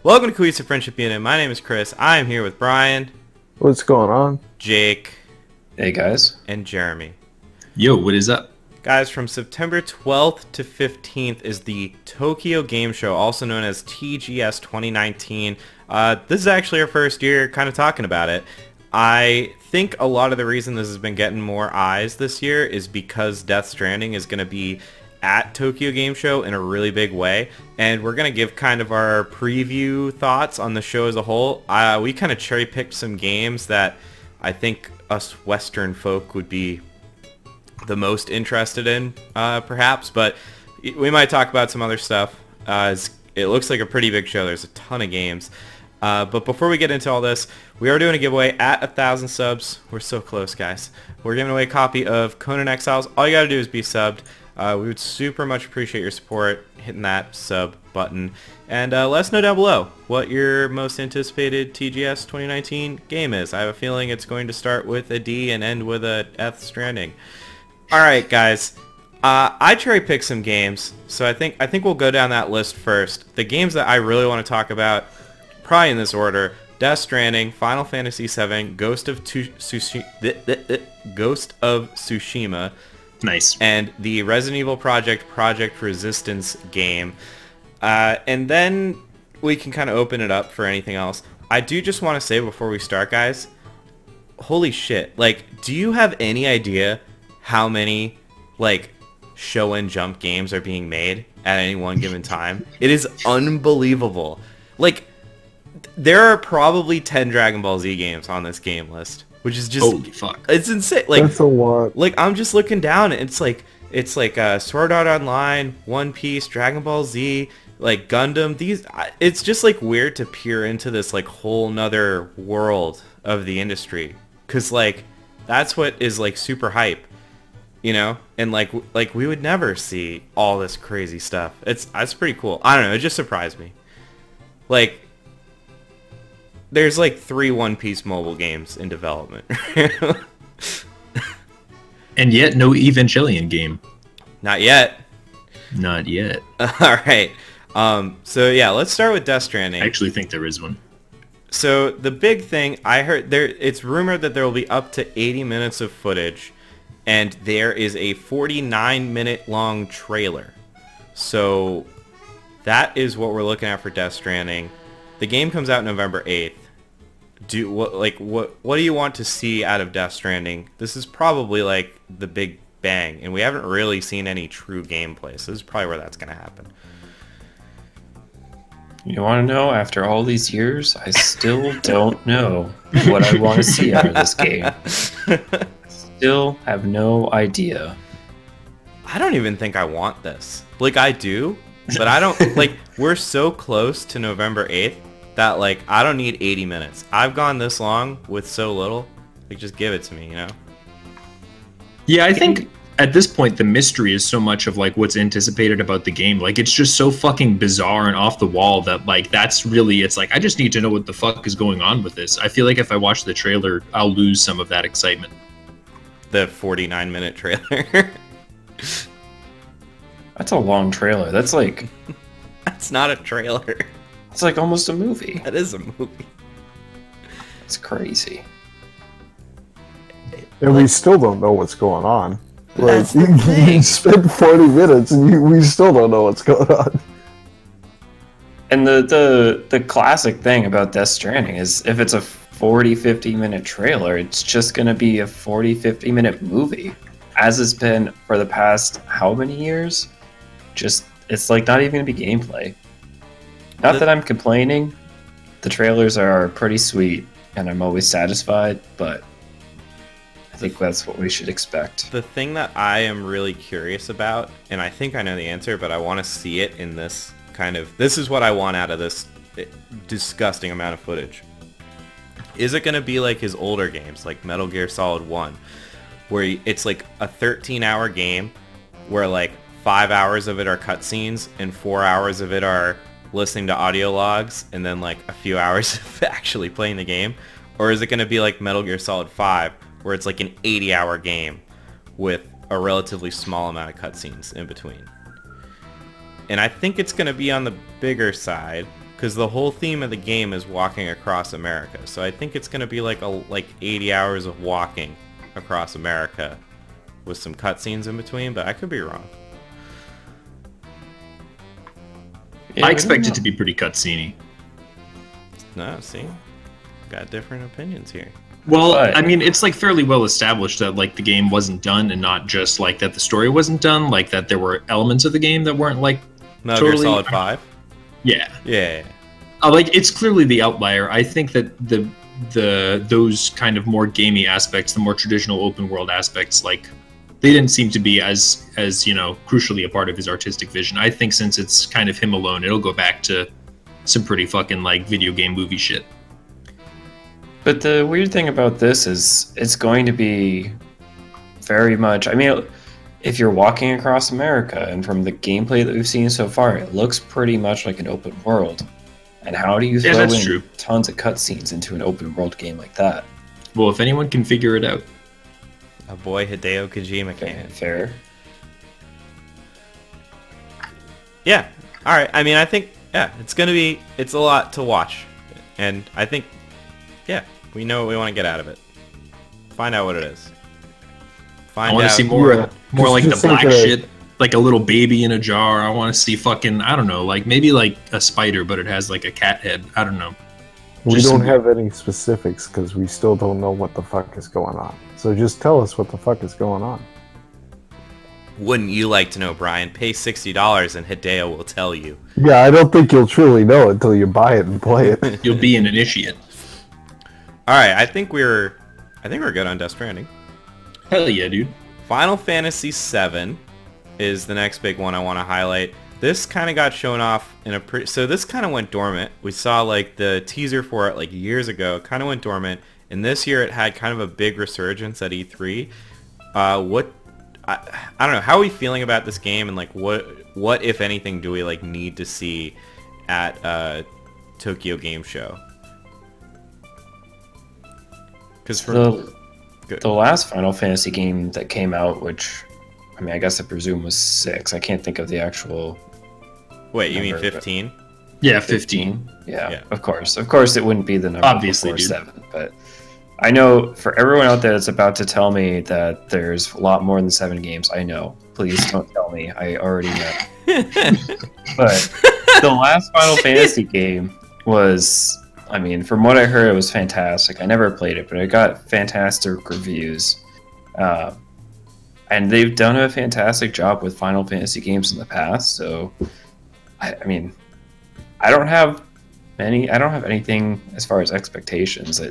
Welcome to Cohesive Friendship Unit. My name is Chris. I am here with Brian, What's going on? Jake, Hey guys. and Jeremy. Yo, what is up? Guys, from September 12th to 15th is the Tokyo Game Show, also known as TGS 2019. This is actually our first year kind of talking about it. I think a lot of the reason this has been getting more eyes this year is because Death Stranding is going to be at Tokyo Game Show in a really big way, and we're going to give kind of our preview thoughts on the show as a whole. We kind of cherry-picked some games that I think us Western folk would be the most interested in, perhaps, but we might talk about some other stuff. It looks like a pretty big show. There's a ton of games. But before we get into all this, we are doing a giveaway at 1,000 subs. We're so close, guys. We're giving away a copy of Conan Exiles. All you gotta do is be subbed. We would super much appreciate your support, hitting that sub button. And let us know down below what your most anticipated TGS 2019 game is. I have a feeling it's going to start with a D and end with a Death Stranding. Alright, guys. I cherry-picked some games, so I think we'll go down that list first. The games that I really want to talk about, probably in this order: Death Stranding, Final Fantasy VII, Ghost of Tsushima, Nice. and the Resident Evil Project Resistance game. And then we can kind of open it up for anything else. I do just want to say before we start, guys, holy shit, like, do you have any idea how many, like, show and jump games are being made at any one given time? It is unbelievable. Like, there are probably 10 Dragon Ball Z games on this game list, which is just, holy fuck. it's insane. Like, That's a lot. like, I'm just looking down, and it's like Sword Art Online, One Piece, Dragon Ball Z, like Gundam. It's just like weird to peer into this like whole nother world of the industry, cause like that's what is like super hype, you know? And like we would never see all this crazy stuff. That's pretty cool. I don't know, it just surprised me. Like, there's like 3 One Piece mobile games in development. And yet, no Evangelion game. Not yet. Not yet. Alright. So yeah, let's start with Death Stranding. I actually think there is one. So the big thing, I heard it's rumored that there will be up to 80 minutes of footage, and there is a 49-minute long trailer. So that is what we're looking at for Death Stranding. The game comes out November 8th. What do you want to see out of Death Stranding? This is probably like the big bang, and we haven't really seen any true gameplay, so this is probably where that's going to happen. You want to know? After all these years, I still don't know what I want to see out of this game. I still have no idea. I don't even think I want this. Like, I do, but I don't, like, we're so close to November 8th that, like, I don't need 80 minutes. I've gone this long with so little. Like, just give it to me, you know? Yeah, I think at this point, the mystery is so much of, like, what's anticipated about the game. Like, it's just so fucking bizarre and off the wall that, like, that's really, it's like, I just need to know what the fuck is going on with this. I feel like if I watch the trailer, I'll lose some of that excitement. The 49-minute trailer. That's a long trailer. That's like, That's not a trailer. it's like almost a movie. That is a movie. It's crazy. And we still don't know what's going on. Like, That's the thing. you spent 40 minutes and we still don't know what's going on. And the classic thing about Death Stranding is if it's a 40-50 minute trailer, it's just going to be a 40-50 minute movie, as it's been for the past how many years? Just, it's like not even going to be gameplay. Not that I'm complaining. The trailers are pretty sweet and I'm always satisfied, but I think that's what we should expect. The thing that I am really curious about, and I think I know the answer, but I want to see it in this kind of... This is what I want out of this disgusting amount of footage. Is it going to be like his older games, like Metal Gear Solid 1, where it's like a 13-hour game where like 5 hours of it are cutscenes and 4 hours of it are listening to audio logs and then like a few hours of actually playing the game? Or is it going to be like Metal Gear Solid 5, where it's like an 80-hour game with a relatively small amount of cutscenes in between? And I think it's going to be on the bigger side, because the whole theme of the game is walking across America. So I think it's going to be like 80 hours of walking across America with some cutscenes in between, but I could be wrong. I expect it to be pretty cutscene-y. No, see? Got different opinions here. Well, I mean, it's like fairly well established that like the game wasn't done, and not just like that the story wasn't done, like that there were elements of the game that weren't like Metal Gear Solid 5? Yeah. Yeah. Like it's clearly the outlier. I think that those kind of more gamey aspects, the more traditional open world aspects, like they didn't seem to be as crucially a part of his artistic vision. I think since it's kind of him alone, it'll go back to some pretty fucking like video game movie shit. But the weird thing about this is it's going to be very much, I mean, if you're walking across America, and from the gameplay that we've seen so far, it looks pretty much like an open world. And how do you throw in tons of cutscenes into an open world game like that? Well, if anyone can figure it out. A boy Hideo Kojima can. Fair. Yeah. Alright, I mean, I think, yeah, it's a lot to watch. And I think, yeah, we know what we want to get out of it. Find out what it is. I want to see more like the black shit, like a little baby in a jar. I want to see fucking, I don't know, like maybe like a spider, but it has like a cat head. I don't know. We don't have any specifics because we still don't know what the fuck is going on. So just tell us what the fuck is going on. Wouldn't you like to know, Brian? Pay $60 and Hideo will tell you. Yeah, I don't think you'll truly know until you buy it and play it. You'll be an initiate. Alright, I think we're good on Death Stranding. Hell yeah, dude. Final Fantasy VII is the next big one I want to highlight. This kind of got shown off in a so this kind of went dormant. We saw like the teaser for it like years ago. It kind of went dormant, and this year it had kind of a big resurgence at E3. I don't know. How are we feeling about this game, and like what if anything do we like need to see at Tokyo Game Show? Because the last Final Fantasy game that came out, which, I mean, I guess I presume was 6. I can't think of the actual... Wait, you mean 15? Yeah, 15. Yeah, of course. Of course it wouldn't be the number obviously, before 7, but I know for everyone out there that's about to tell me that there's a lot more than 7 games, I know. Please don't tell me. I already know. But the last Final Fantasy game was... I mean, from what I heard, it was fantastic. I never played it, but it got fantastic reviews. And they've done a fantastic job with Final Fantasy games in the past, so... I mean, I don't have anything as far as expectations.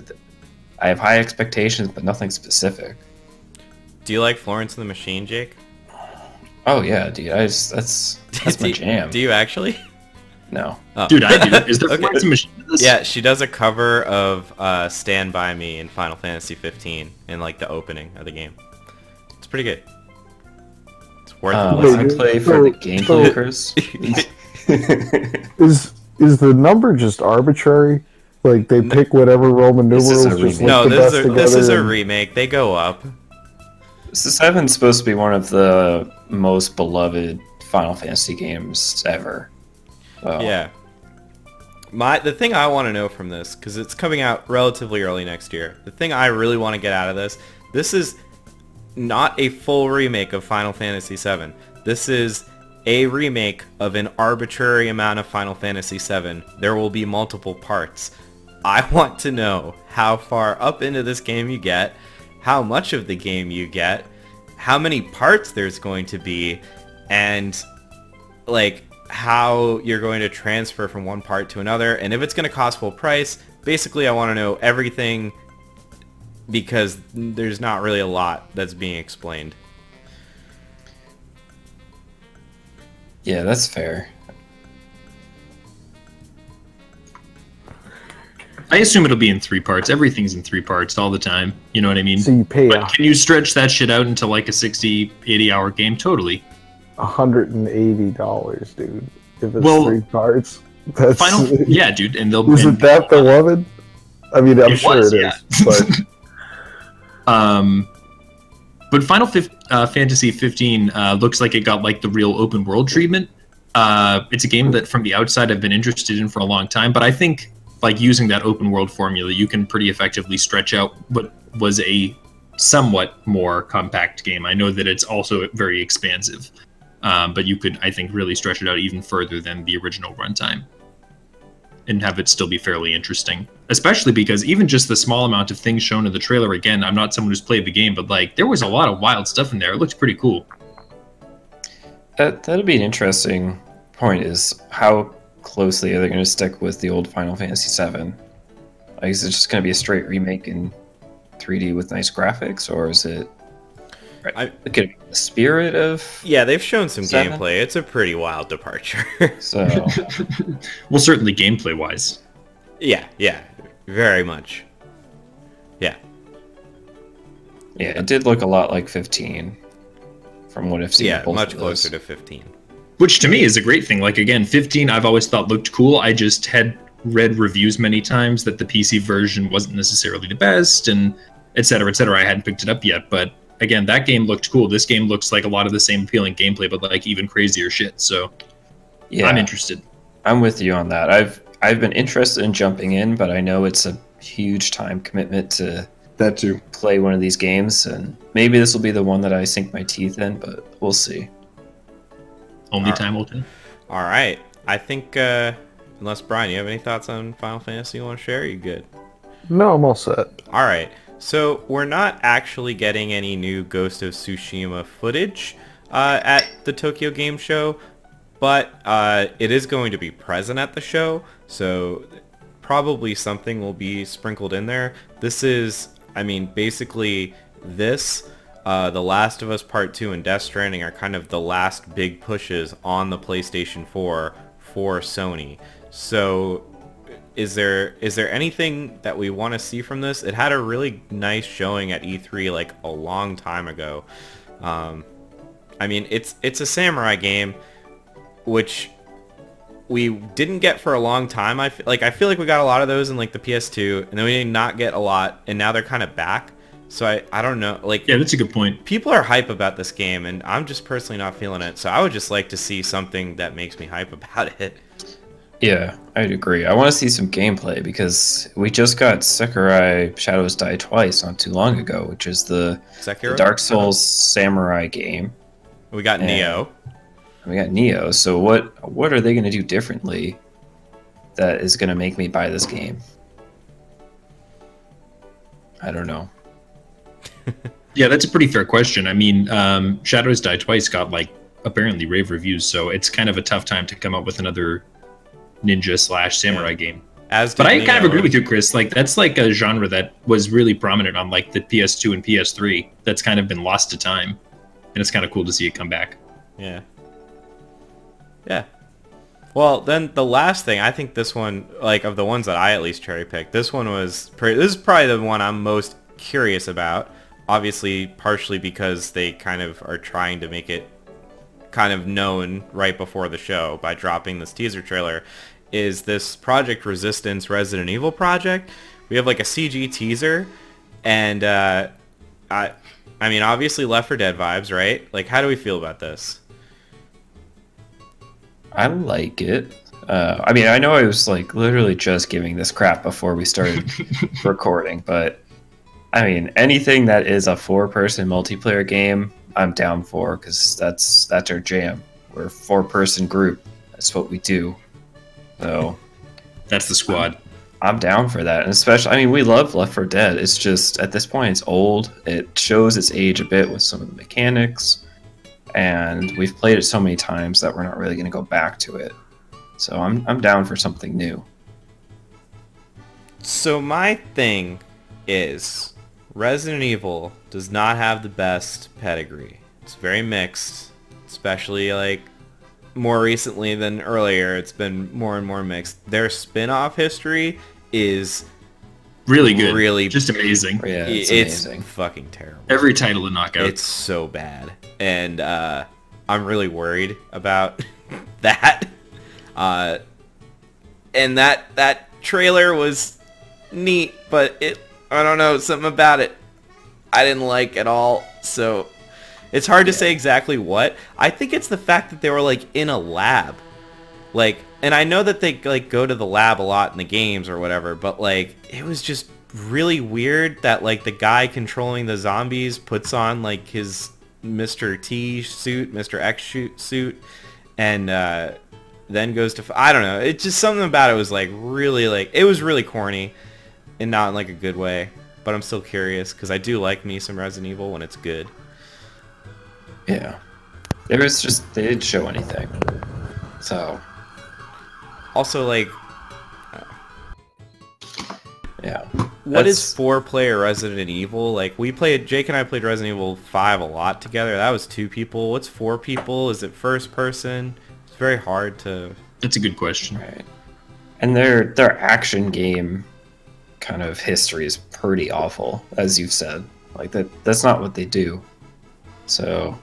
I have high expectations, but nothing specific. Do you like Florence and the Machine, Jake? Oh, yeah, dude. That's my jam. Do you actually? No. Oh. Dude, I do. Is there Florence and Machine in this? Yeah, she does a cover of Stand By Me in Final Fantasy 15 in like the opening of the game. It's pretty good. It's worth it. I play for the gameplay, Chris. Is the number just arbitrary? Like they pick whatever Roman numerals? No, this is a remake. They go up. So 7's supposed to be one of the most beloved Final Fantasy games ever. Well, yeah. The thing I want to know from this, because it's coming out relatively early next year, the thing I really want to get out of this is not a full remake of Final Fantasy VII. This is a remake of an arbitrary amount of Final Fantasy VII. There will be multiple parts. I want to know how far up into this game you get, how much of the game you get, how many parts there's going to be, and like how you're going to transfer from one part to another, and if it's going to cost full price. Basically, I want to know everything because there's not really a lot that's being explained. Yeah, that's fair. I assume it'll be in 3 parts. Everything's in 3 parts all the time. You know what I mean? So you pay. But can you stretch that shit out into like a 60, 80-hour game? Totally. $180, dude. If it's 3 parts, that's yeah, dude. And they'll. Is it that beloved? I mean, I'm sure it is. Yeah. But but Final Fantasy 15 looks like it got like the real open world treatment. It's a game that from the outside I've been interested in for a long time, but I think like using that open world formula, you can pretty effectively stretch out what was a somewhat more compact game. I know that it's also very expansive, but you could, I think, really stretch it out even further than the original runtime and have it still be fairly interesting. Especially because even just the small amount of things shown in the trailer, again, I'm not someone who's played the game, but like there was a lot of wild stuff in there. It looks pretty cool. That'll be an interesting point, is how closely are they going to stick with the old Final Fantasy VII? Like, is it just going to be a straight remake in 3D with nice graphics, or is it the spirit of... Yeah, they've shown some 7? gameplay. It's a pretty wild departure. So, Well, certainly gameplay-wise. yeah, very much. Yeah. yeah, it did look a lot like 15 from what I've seen. Yeah, both much of those. closer to 15. Which to me is a great thing. Like, again, 15 I've always thought looked cool. I just had read reviews many times that the PC version wasn't necessarily the best, and et cetera, et cetera. I hadn't picked it up yet, but again, that game looked cool. This game looks like a lot of the same appealing gameplay, but like even crazier shit. So Yeah, I'm interested. I'm with you on that. I've been interested in jumping in, but I know it's a huge time commitment to That too. play one of these games, and maybe this will be the one that I sink my teeth in, but we'll see. Only time will tell. All right. I think, unless, Brian, you have any thoughts on Final Fantasy you want to share? Are you good? No, I'm all set. All right. So we're not actually getting any new Ghost of Tsushima footage at the Tokyo Game Show, but it is going to be present at the show, so probably something will be sprinkled in there. This is, I mean, basically this, The Last of Us Part 2 and Death Stranding are kind of the last big pushes on the PlayStation 4 for Sony. So is there anything that we want to see from this? It had a really nice showing at E3 like a long time ago. I mean, it's a samurai game, which we didn't get for a long time. I feel like we got a lot of those in like the PS2, and then we did not get a lot, and now they're kind of back. So I don't know. Like, Yeah, that's a good point. people are hype about this game, and I'm just personally not feeling it. So I would just like to see something that makes me hype about it. Yeah, I'd agree. I want to see some gameplay, because we just got Sakurai Shadows Die Twice not too long ago, which is the Sekiro? Dark Souls samurai game. We got And Neo. we got Neo. So what are they going to do differently that is going to make me buy this game? I don't know. Yeah, that's a pretty fair question. I mean, Shadows Die Twice got like apparently rave reviews, so it's kind of a tough time to come up with another ninja / samurai game. But I kind of agree with you, Chris. Like, that's like a genre that was really prominent on like the PS2 and PS3 that's kind of been lost to time, and it's kind of cool to see it come back. Yeah. Yeah. Well, then the last thing, I think this one, like, of the ones that I at least cherry picked, this is probably the one I'm most curious about. Obviously, partially because they kind of are trying to make it kind of known right before the show by dropping this teaser trailer, is this Project Resistance Resident Evil project. We have like a CG teaser, and I mean, obviously Left 4 Dead vibes, right? Like, how do we feel about this? I like it. I mean, I know I was like literally just giving this crap before we started recording, but I mean, anything that is a 4-person multiplayer game, I'm down for, because that's our jam. We're a 4-person group. That's what we do. So That's the squad. I'm down for that. And especially, I mean, we love Left 4 Dead. It's just, at this point, it's old. It shows its age a bit with some of the mechanics. And we've played it so many times that we're not really going to go back to it. So I'm down for something new. So my thing is, Resident Evil does not have the best pedigree. It's very mixed, especially like more recently than earlier. It's been more and more mixed. Their spin-off history is Really good. Really, Just amazing. Yeah, it's it's amazing. fucking terrible. Every title to knock out. It's so bad, and I'm really worried about that. And that trailer was neat, but I don't know, something about it I didn't like at all. So It's hard to say exactly what. I think it's the fact that they were like in a lab. Like, and I know that they like go to the lab a lot in the games or whatever, but like it was just really weird that like the guy controlling the zombies puts on like his Mr. T suit, Mr. X suit, and then goes to I don't know. It's just something about it was like really like it was really corny, and not in like a good way. But I'm still curious because I do like me some Resident Evil when it's good. Yeah, it was just they didn't show anything. So also like. Yeah. What is 4-player Resident Evil? Like Jake and I played Resident Evil 5 a lot together. That was 2 people. What's 4 people? Is it first person? It's very hard to. That's a good question. Right. And their action game kind of history is pretty awful, as you've said. Like that's not what they do. So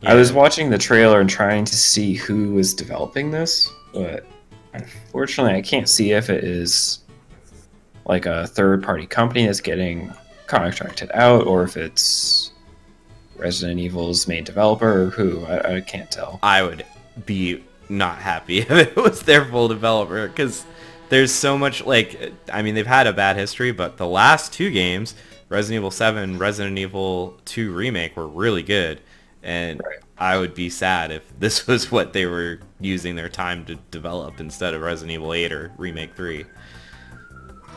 Yeah. I was watching the trailer and trying to see who was developing this, but unfortunately I can't see if it is like a third-party company that's getting contracted out, or if it's Resident Evil's main developer, or who. I can't tell. I would be not happy if it was their full developer, because there's so much, like, I mean, they've had a bad history, but the last 2 games, Resident Evil 7, Resident Evil 2 Remake, were really good, and Right. I would be sad if this was what they were using their time to develop instead of Resident Evil 8 or Remake 3.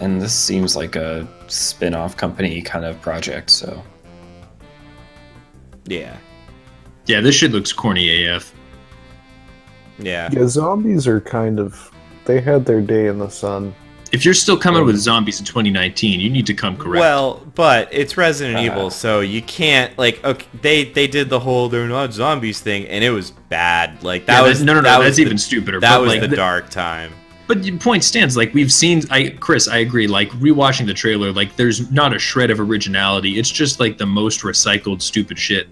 And this seems like a spin-off company kind of project, so Yeah. Yeah, this shit looks corny AF. Yeah. Yeah, zombies are kind of. They had their day in the sun. If you're still coming with zombies in 2019, you need to come correct. Well, but it's Resident Evil, so you can't, like, okay, they did the whole they're not zombies thing, and it was bad. Like, that Yeah, was no, that was that's the- even stupider. That but, was like, the dark time. But your point stands. Like, we've seen, Chris, I agree. Like, rewatching the trailer, like, there's not a shred of originality. It's just like the most recycled stupid shit.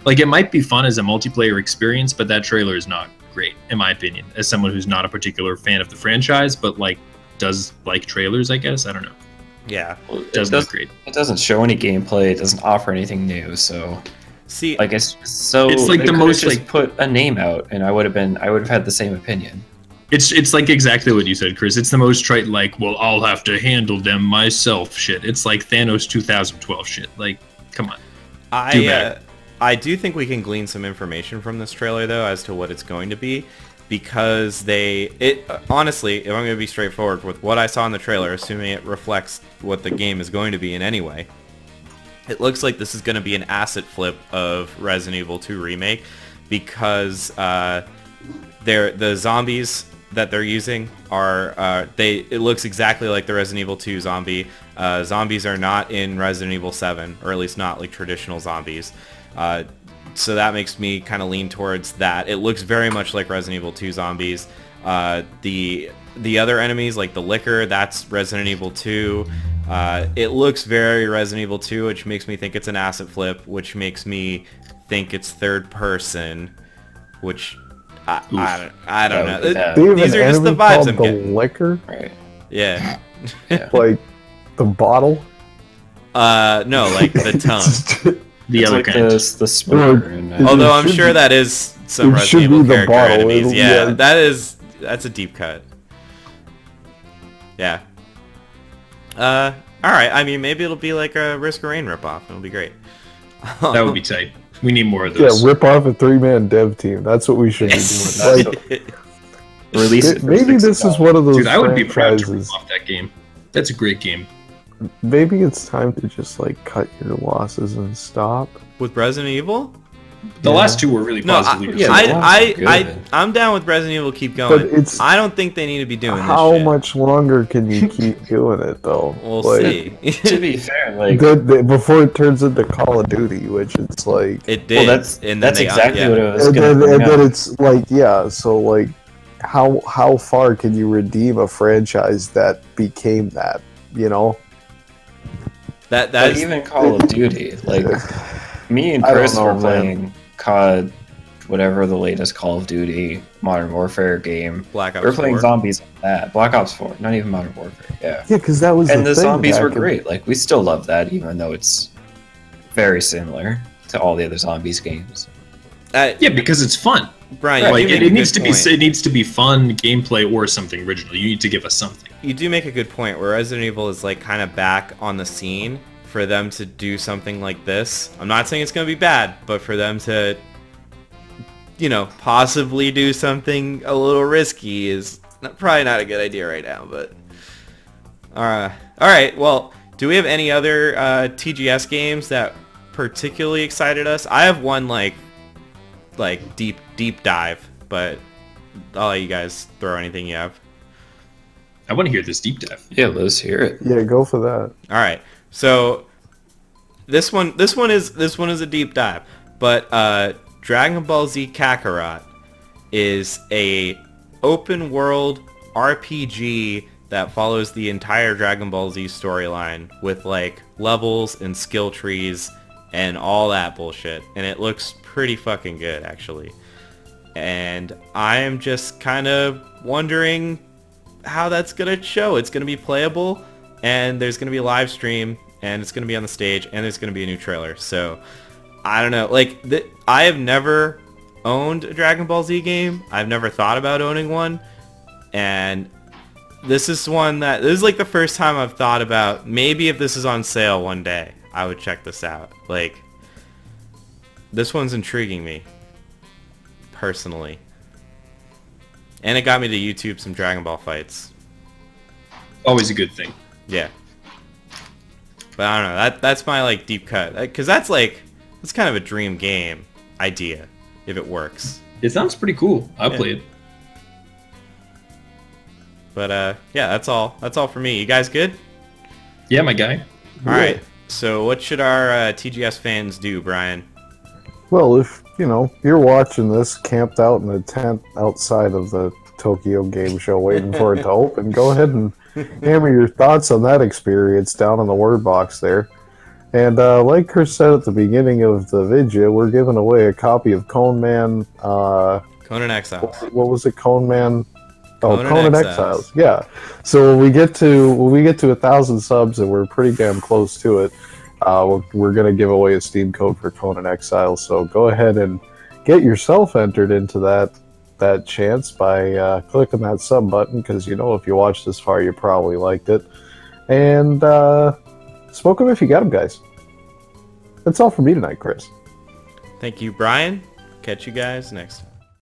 Like, it might be fun as a multiplayer experience, but that trailer is not great, in my opinion, as someone who's not a particular fan of the franchise, but like does like trailers, I guess. I don't know. Yeah. It doesn't look great. it doesn't show any gameplay. It doesn't offer anything new. So, See, like, it's so It's like they the could've most, just like- put a name out, and I would have had the same opinion. It's like exactly what you said, Chris. It's the most trite, like, well, I'll have to handle them myself shit. It's like Thanos 2012 shit. Like, come on. Do better. I do think we can glean some information from this trailer, though, as to what it's going to be, because honestly, if I'm going to be straightforward with what I saw in the trailer, assuming it reflects what the game is going to be in any way, it looks like this is going to be an asset flip of Resident Evil 2 Remake, because the zombies that they're using are it looks exactly like the Resident Evil 2 zombie. Zombies are not in Resident Evil 7, or at least not like traditional zombies. So that makes me kind of lean towards that. It looks very much like Resident Evil 2 zombies. The other enemies, like the liquor, that's Resident Evil 2. It looks very Resident Evil 2, which makes me think it's an asset flip, which makes me think it's third person, which I don't know. That would be bad. They have These an are just the enemy vibes called I'm the getting. liquor, Right. Yeah. like the bottle. No, like the tongue. The It's other like kind. the smoker. And, Although It I'm should sure be- that is some it should Resident Evil be the character bottle. enemies. It'll- Yeah, yeah. that's a deep cut. Yeah. All right. I mean, maybe it'll be like a Risk of Rain ripoff. It'll be great. That would be tight. We need more of Yeah, those. rip off a 3-man dev team. That's what we should be doing. Like, release it. For maybe this is one of those Dude, I would be proud to rip franchises. off that game. That's a great game. Maybe it's time to just like cut your losses and stop. With Resident Evil? The Yeah. last two were really No, positively yeah, received. I'm down with Resident Evil. Keep But going. it's I don't think they need to be doing how this shit. much longer can you keep doing it though? We'll Like, see. To be fair, like, before it turns into Call of Duty, which it's like, It did. well, that's and then they exactly yeah. what I was and going to then, bring and then up. it's like, yeah. So like, how far can you redeem a franchise that became that? You know, That But is even Call of Duty, like, me and I don't Chris know, were man. playing COD, whatever the latest Call of Duty Modern Warfare game. Black Ops We were playing 4. zombies on that. Black Ops 4, not even Modern Warfare. Yeah. yeah, because that was And the thing zombies back were in- great. Like, we still love that, even though it's very similar to all the other zombies games. Yeah, because it's fun. Brian, Like you it make a needs good to be point. it needs to be fun gameplay or something original. You need to give us something. You do make a good point where Resident Evil is like kind of back on the scene. For them to do something like this, I'm not saying it's going to be bad, but for them to, you know, possibly do something a little risky is probably not a good idea right now. But all right, well, do we have any other TGS games that particularly excited us? I have one like deep dive, but I'll let you guys throw anything you have. I want to hear this deep dive. Yeah, let's hear it. Yeah, go for that. All right, so this one is a deep dive, but Dragon Ball Z Kakarot is a open world RPG that follows the entire Dragon Ball Z storyline with like levels and skill trees and all that bullshit, and it looks pretty fucking good actually. And I am just kind of wondering how that's gonna show. It's gonna be playable, and there's gonna be a live stream, and it's gonna be on the stage, and there's gonna be a new trailer. So I don't know. Like I have never owned a Dragon Ball Z game. I've never thought about owning one, and this is like the first time I've thought about maybe if this is on sale one day, I would check this out. Like this one's intriguing me personally. And it got me to YouTube some Dragon Ball fights. Always a good thing. Yeah. But I don't know. That's my like deep cut. Because that's kind of a dream game idea if it works. It sounds pretty cool. I'll play it. But yeah, that's all. That's all for me. You guys good? Yeah, my guy. All right. So what should our TGS fans do, Brian? Well, if you're watching this camped out in a tent outside of the Tokyo Game Show waiting for it to open, go ahead and hammer your thoughts on that experience down in the word box there. And like Chris said at the beginning of the video, we're giving away a copy of Cone Man. Conan Exiles. What was it, Cone Man? Oh, Conan Conan Exiles. Exiles. Yeah. So when we get to 1,000 subs, and we're pretty damn close to it, we're going to give away a Steam code for Conan Exiles. So go ahead and get yourself entered into that chance by clicking that sub button, because if you watched this far, you probably liked it. And smoke them if you got them, guys. That's all for me tonight, Chris. Thank you, Brian. Catch you guys next time.